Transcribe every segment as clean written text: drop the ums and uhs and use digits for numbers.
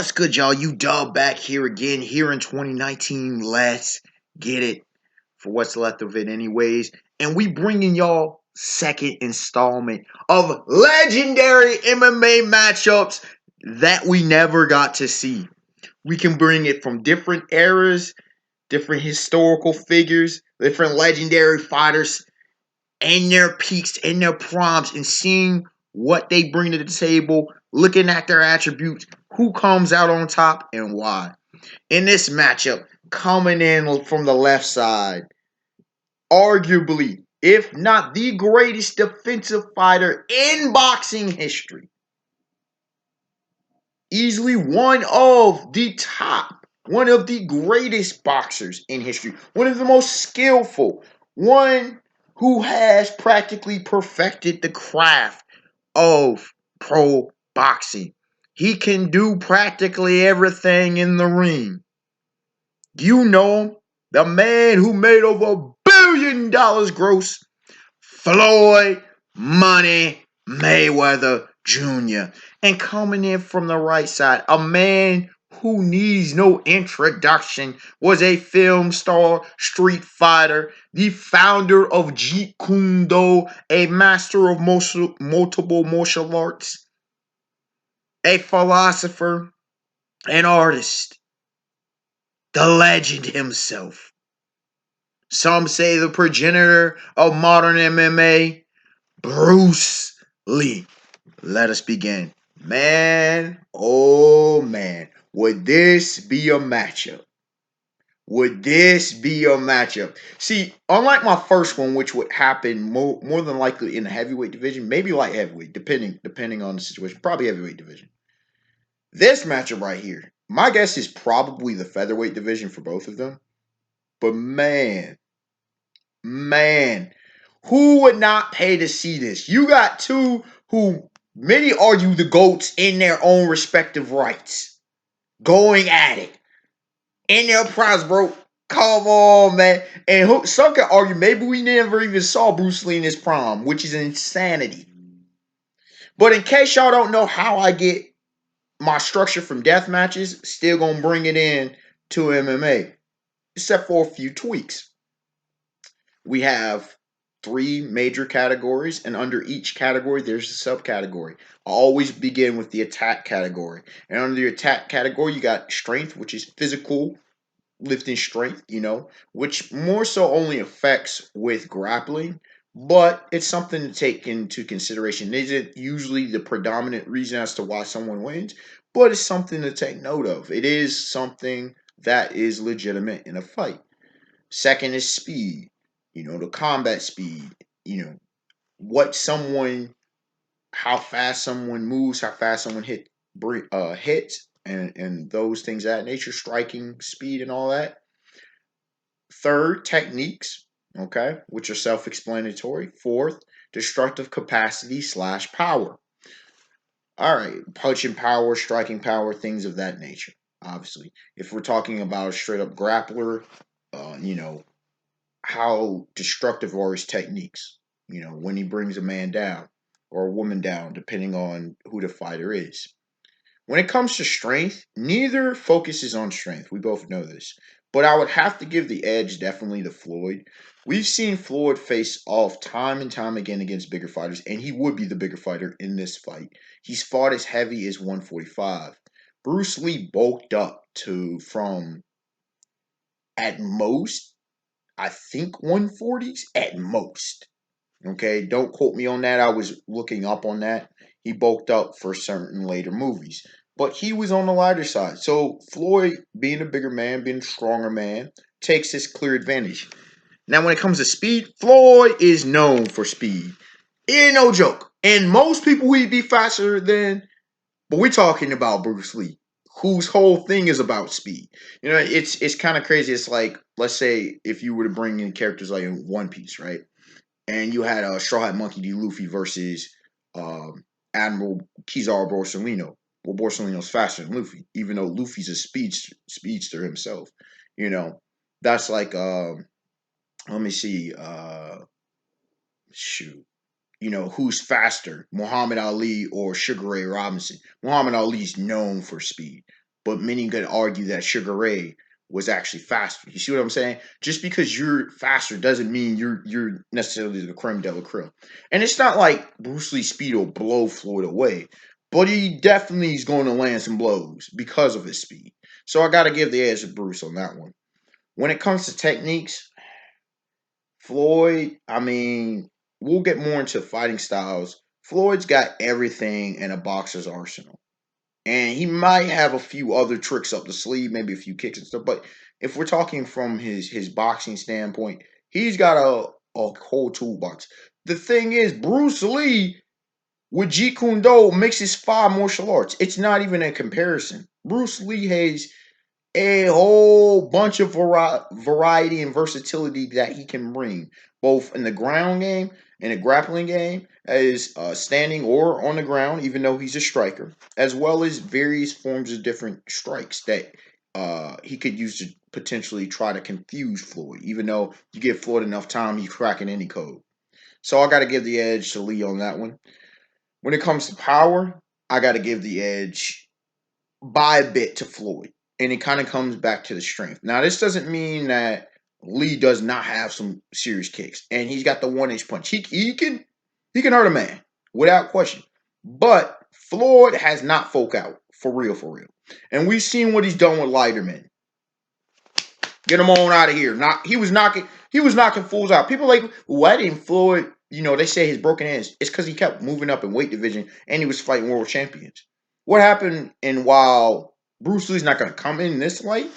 What's good, y'all? You Dub back here again, here in 2019. Let's get it for what's left of it, anyways. And we bringing y'all second installment of legendary MMA matchups that we never got to see. We can bring it from different eras, different historical figures, different legendary fighters, and their peaks and their proms, and seeing what they bring to the table, looking at their attributes, who comes out on top, and why. In this matchup, coming in from the left side, arguably, if not the greatest defensive fighter in boxing history, easily one of the greatest boxers in history, one of the most skillful, one who has practically perfected the craft of pro boxing. He can do practically everything in the ring. You know him, the man who made over $1 billion gross, Floyd Money Mayweather Jr. And coming in from the right side, a man who needs no introduction, was a film star, street fighter, the founder of Jeet Kune Do, a master of multiple martial arts, a philosopher, an artist, the legend himself. Some say the progenitor of modern MMA, Bruce Lee. Let us begin. Man, oh man, would this be a matchup? Would this be a matchup? See, unlike my first one, which would happen more than likely in the heavyweight division, maybe light heavyweight, depending on the situation, probably heavyweight division. This matchup right here, my guess is probably the featherweight division for both of them. But man, who would not pay to see this? You got two who many argue the GOATs in their own respective rights, going at it in their primes, bro. Come on, man. And some can argue maybe we never even saw Bruce Lee in his prime, which is insanity. But in case y'all don't know how I get my structure from death matches, still gonna bring it in to MMA, except for a few tweaks. We have three major categories, and under each category, there's a subcategory. I always begin with the attack category. And under the attack category, you got strength, which is physical lifting strength, which more so only affects with grappling, but it's something to take into consideration. It isn't usually the predominant reason as to why someone wins, but it's something to take note of. It is something that is legitimate in a fight. Second is speed, the combat speed, what someone, how fast someone moves, how fast someone hits, and those things of that nature, striking speed and all that. Third, techniques, okay, which are self-explanatory. Fourth, destructive capacity / power. All right, punching power, striking power, things of that nature. Obviously, if we're talking about a straight up grappler, how destructive are his techniques? When he brings a man down or a woman down, depending on who the fighter is. When it comes to strength, neither focuses on strength. We both know this. But I would have to give the edge definitely to Floyd. We've seen Floyd face off time and time again against bigger fighters, and he would be the bigger fighter in this fight. He's fought as heavy as 145. Bruce Lee bulked up from at most, I think 140s at most. Okay, don't quote me on that. I was looking up on that. He bulked up for certain later movies. But he was on the lighter side. So Floyd, being a bigger man, being a stronger man, takes his clear advantage. Now, when it comes to speed, Floyd is known for speed. It ain't no joke. And most people would be faster than, but we're talking about Bruce Lee, whose whole thing is about speed. It's kind of crazy. It's like, let's say if you were to bring in characters like in One Piece, right? And you had Straw Hat Monkey D. Luffy versus Admiral Kizaru Borsalino. Well, Borsalino's faster than Luffy, even though Luffy's a speedster himself. That's like, let me see, shoot. Who's faster, Muhammad Ali or Sugar Ray Robinson? Muhammad Ali's known for speed. but many could argue that Sugar Ray was actually faster. You see what I'm saying? Just because you're faster doesn't mean you're necessarily the creme de la creme. And it's not like Bruce Lee's speed will blow Floyd away, but he definitely is going to land some blows because of his speed. So I got to give the edge to Bruce on that one. When it comes to techniques, Floyd, I mean, we'll get more into fighting styles. Floyd's got everything in a boxer's arsenal. And he might have a few other tricks up the sleeve, maybe a few kicks and stuff. But if we're talking from his boxing standpoint, he's got a whole toolbox. The thing is, Bruce Lee with Jeet Kune Do mixes five martial arts. It's not even a comparison. Bruce Lee has a whole bunch of variety and versatility that he can bring, both in the ground game and the grappling game, as standing or on the ground, even though he's a striker, as well as various forms of different strikes that he could use to potentially try to confuse Floyd. Even though you give Floyd enough time, he's cracking any code. So I got to give the edge to Lee on that one. When it comes to power, I got to give the edge by a bit to Floyd. And it kind of comes back to the strength. Now, this doesn't mean that Lee does not have some serious kicks. And he's got the 1 inch punch. He can hurt a man without question. But Floyd has not folk out. For real, for real. And we've seen what he's done with lighter men. Get him on out of here. He was knocking fools out. People like, why didn't Floyd, they say his broken hands. It's because he kept moving up in weight division and he was fighting world champions. What happened, and while Bruce Lee's not gonna come in this light,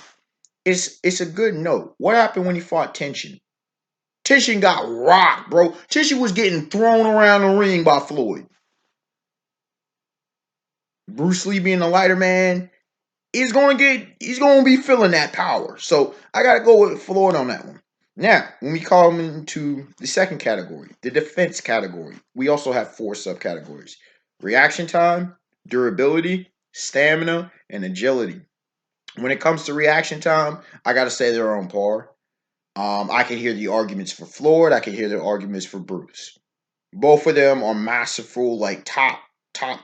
it's a good note. What happened when he fought Tension? Tension got rocked, bro. Tension was getting thrown around the ring by Floyd. Bruce Lee being a lighter man, he's gonna be feeling that power. So I gotta go with Floyd on that one. Now, when we call him into the second category, the defense category, we also have four subcategories: reaction time, durability, stamina, and agility. When it comes to reaction time, I gotta say they're on par. I can hear the arguments for Floyd. I can hear the arguments for Bruce. Both of them are masterful, like top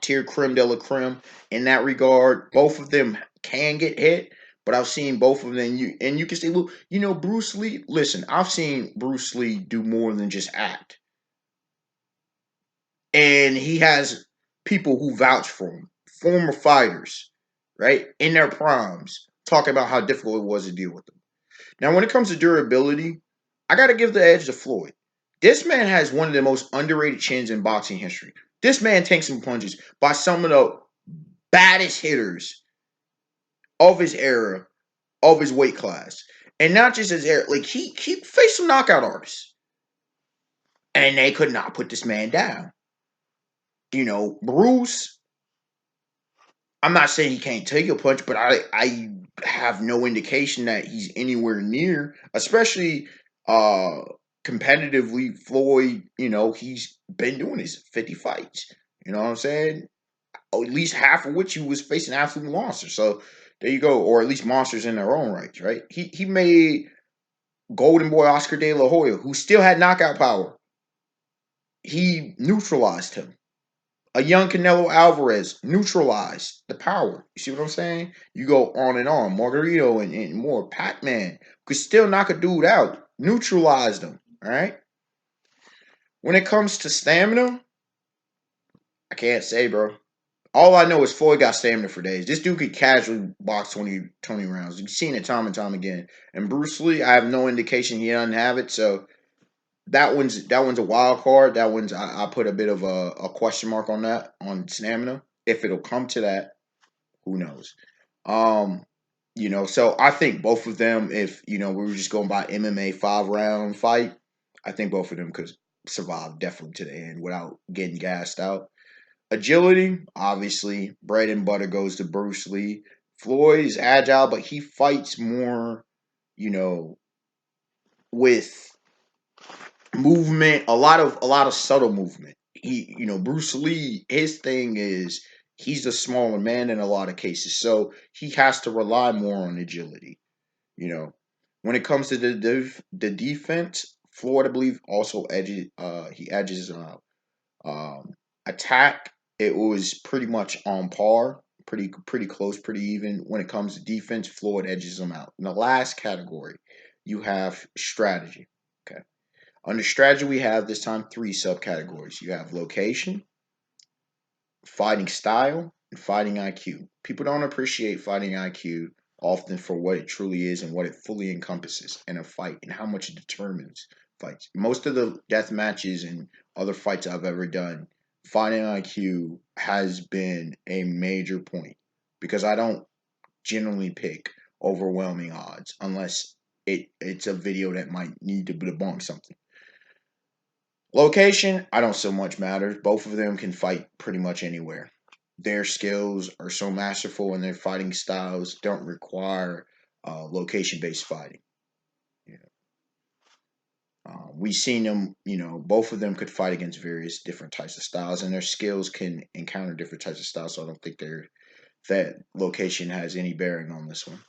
tier creme de la creme in that regard. Both of them can get hit, but I've seen both of them. You can say, well, Bruce Lee. Listen, I've seen Bruce Lee do more than just act, and he has people who vouch for him, former fighters, right in their primes, talking about how difficult it was to deal with them. Now, when it comes to durability, I got to give the edge to Floyd. This man has one of the most underrated chins in boxing history. This man takes some punches by some of the baddest hitters of his era, of his weight class. And not just his era. Like, he faced some knockout artists. And they could not put this man down. Bruce, I'm not saying he can't take a punch, but I have no indication that he's anywhere near, especially competitively. Floyd, he's been doing his 50 fights. You know what I'm saying? At least half of which he was facing absolute monsters. So there you go, or at least monsters in their own rights, right? He made Golden Boy Oscar De La Hoya, who still had knockout power. He neutralized him. A young Canelo Alvarez neutralized the power. You see what I'm saying? You go on and on. Margarito and more. Pac-Man could still knock a dude out. Neutralized him. All right? When it comes to stamina, I can't say, bro. All I know is Floyd got stamina for days. This dude could casually box 20 rounds. You've seen it time and time again. And Bruce Lee, I have no indication he doesn't have it. So that one's a wild card. That one's I put a bit of a question mark on that on stamina. If it'll come to that, who knows? Um, so I think both of them, if we were just going by MMA 5 round fight, I think both of them could survive definitely to the end without getting gassed out. Agility, obviously, bread and butter goes to Bruce Lee. Floyd is agile, but he fights more, you know, with movement, a lot of subtle movement. Bruce Lee, his thing is he's a smaller man in a lot of cases, so he has to rely more on agility. You know, when it comes to the defense, Floyd, I believe, also edges. He edges um, attack. It was pretty much on par. pretty close, pretty even. When it comes to defense, Floyd edges them out. In the last category, you have strategy. Okay. Under strategy, we have this time three subcategories. You have location, fighting style, and fighting IQ. People don't appreciate fighting IQ often for what it truly is and what it fully encompasses in a fight and how much it determines fights. Most of the death matches and other fights I've ever done, fighting IQ has been a major point because I don't generally pick overwhelming odds unless it's a video that might need to debunk something. Location, I don't so much matter. Both of them can fight pretty much anywhere. Their skills are so masterful and their fighting styles don't require location based fighting. You we've seen them, both of them could fight against various different types of styles and their skills can encounter different types of styles. So I don't think that location has any bearing on this one.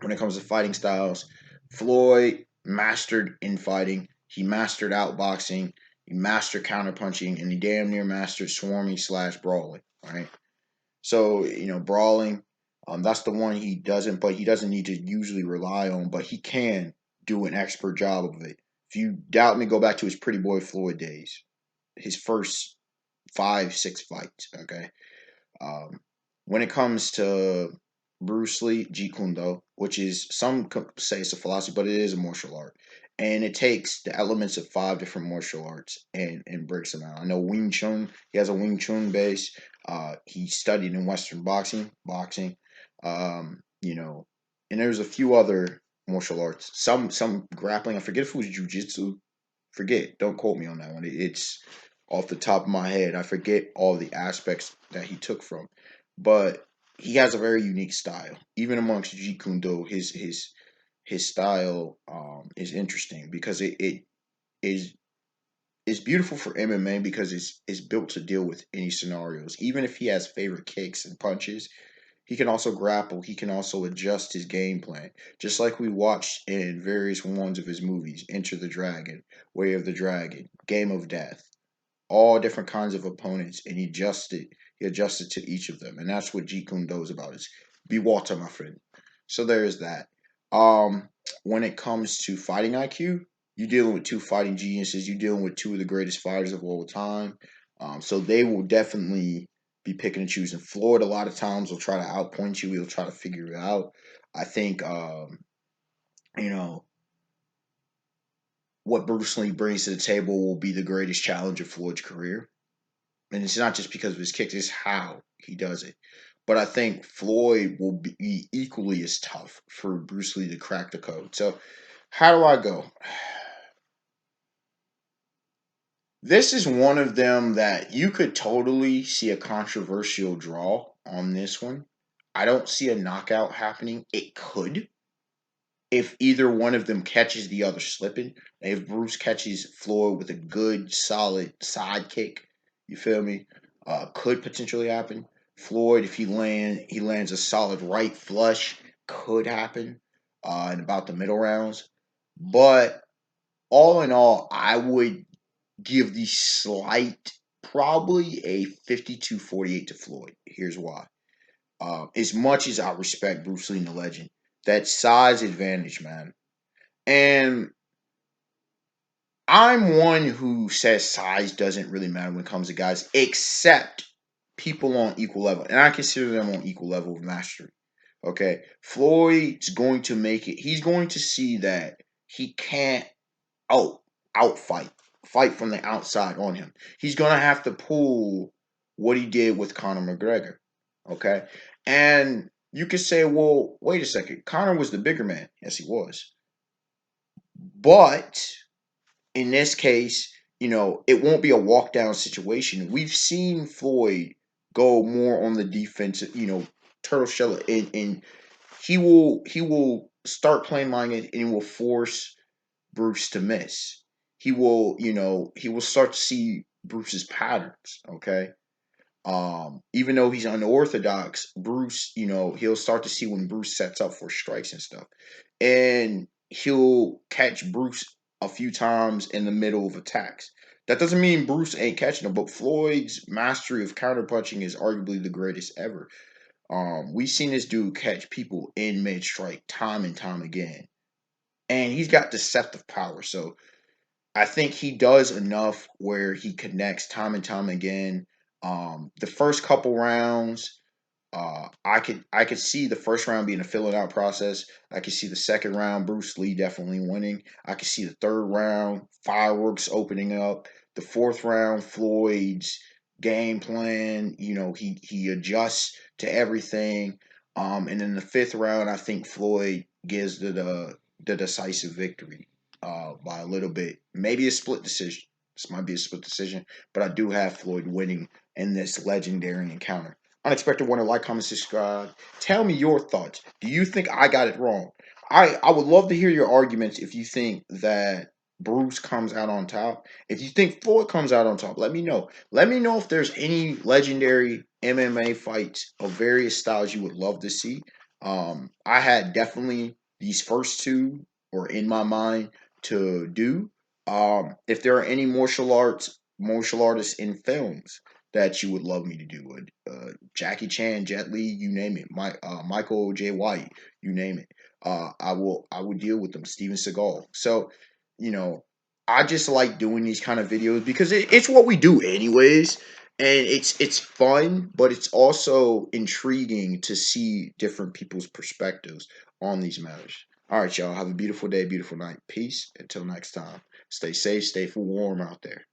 When it comes to fighting styles, Floyd mastered infighting. He mastered outboxing. He mastered counterpunching, and he damn near mastered swarming slash brawling. Right. So brawling, that's the one he doesn't. But he doesn't need to usually rely on. But he can do an expert job of it. If you doubt me, go back to his Pretty Boy Floyd days. His first 5, 6 fights. Okay. Um, when it comes to Bruce Lee, Jeet Kune Do, which is some say it's a philosophy, but it is a martial art, and it takes the elements of 5 different martial arts and breaks them out. I know Wing Chun. He has a Wing Chun base. He studied in Western boxing. And there's a few other martial arts. Some grappling. I forget if it was jujitsu. Forget. Don't quote me on that one. It's off the top of my head. I forget all the aspects that he took from, but he has a very unique style. Even amongst Jeet Kune Do, his style is interesting because it is it's beautiful for MMA because it's built to deal with any scenarios. Even if he has favorite kicks and punches, he can also grapple. He can also adjust his game plan, just like we watched in various ones of his movies: Enter the Dragon, Way of the Dragon, Game of Death, all different kinds of opponents, and he adjusted to each of them, and that's what Jeet Kune Do is about. Is be water, my friend. So there is that. When it comes to fighting IQ, you're dealing with two fighting geniuses. You're dealing with two of the greatest fighters of all time. So they will definitely be picking and choosing. Floyd a lot of times will try to outpoint you. He'll try to figure it out. I think you know what Bruce Lee brings to the table will be the greatest challenge of Floyd's career. And it's not just because of his kicks, it's how he does it. But I think Floyd will be equally as tough for Bruce Lee to crack the code. So, how do I go? This is one of them that you could totally see a controversial draw on this one. I don't see a knockout happening. It could if either one of them catches the other slipping. If Bruce catches Floyd with a good, solid side kick, you feel me? Could potentially happen. Floyd, if he lands a solid right flush, could happen in about the middle rounds. But all in all, I would give the slight, probably a 52-48 to Floyd. Here's why. As much as I respect Bruce Lee and the legend, that size advantage, man. And I'm one who says size doesn't really matter when it comes to guys, except people on equal level. And I consider them on equal level of mastery. Okay. Floyd's going to make it, he's going to see that he can't out fight from the outside on him. He's gonna have to pull what he did with Conor McGregor. Okay. And you could say, well, wait a second. Conor was the bigger man. Yes, he was. But in this case, it won't be a walk down situation. We've seen Floyd go more on the defensive, turtle shell, and he will start playing mind and he will force Bruce to miss. He will start to see Bruce's patterns. Okay. Even though he's unorthodox, Bruce, he'll start to see when Bruce sets up for strikes and stuff. And he'll catch Bruce a few times in the middle of attacks. That doesn't mean Bruce ain't catching him, but Floyd's mastery of counterpunching is arguably the greatest ever. We've seen this dude catch people in mid strike time and time again, and he's got deceptive power. So I think he does enough where he connects time and time again. The first couple rounds, I could see the first round being a filling out process. I could see the second round Bruce Lee definitely winning. I could see the third round fireworks opening up. The fourth round Floyd's game plan. He adjusts to everything. And then the fifth round, I think Floyd gives the decisive victory. By a little bit, maybe a split decision. This might be a split decision, but I do have Floyd winning in this legendary encounter. Unexpected Wonder, like, comment, subscribe. Tell me your thoughts. Do you think I got it wrong? I would love to hear your arguments if you think that Bruce comes out on top. If you think Floyd comes out on top, let me know. Let me know if there's any legendary MMA fights of various styles you would love to see. I had definitely these first two were in my mind to do. If there are any martial artists in films that you would love me to do. Jackie Chan, Jet Li, you name it. Michael J. White, you name it. I will deal with them. Steven Seagal. So, you know, I just like doing these kind of videos because it's what we do anyways. And it's fun, but it's also intriguing to see different people's perspectives on these matters. All right, y'all. Have a beautiful day, beautiful night. Peace. Until next time. Stay safe, stay warm out there.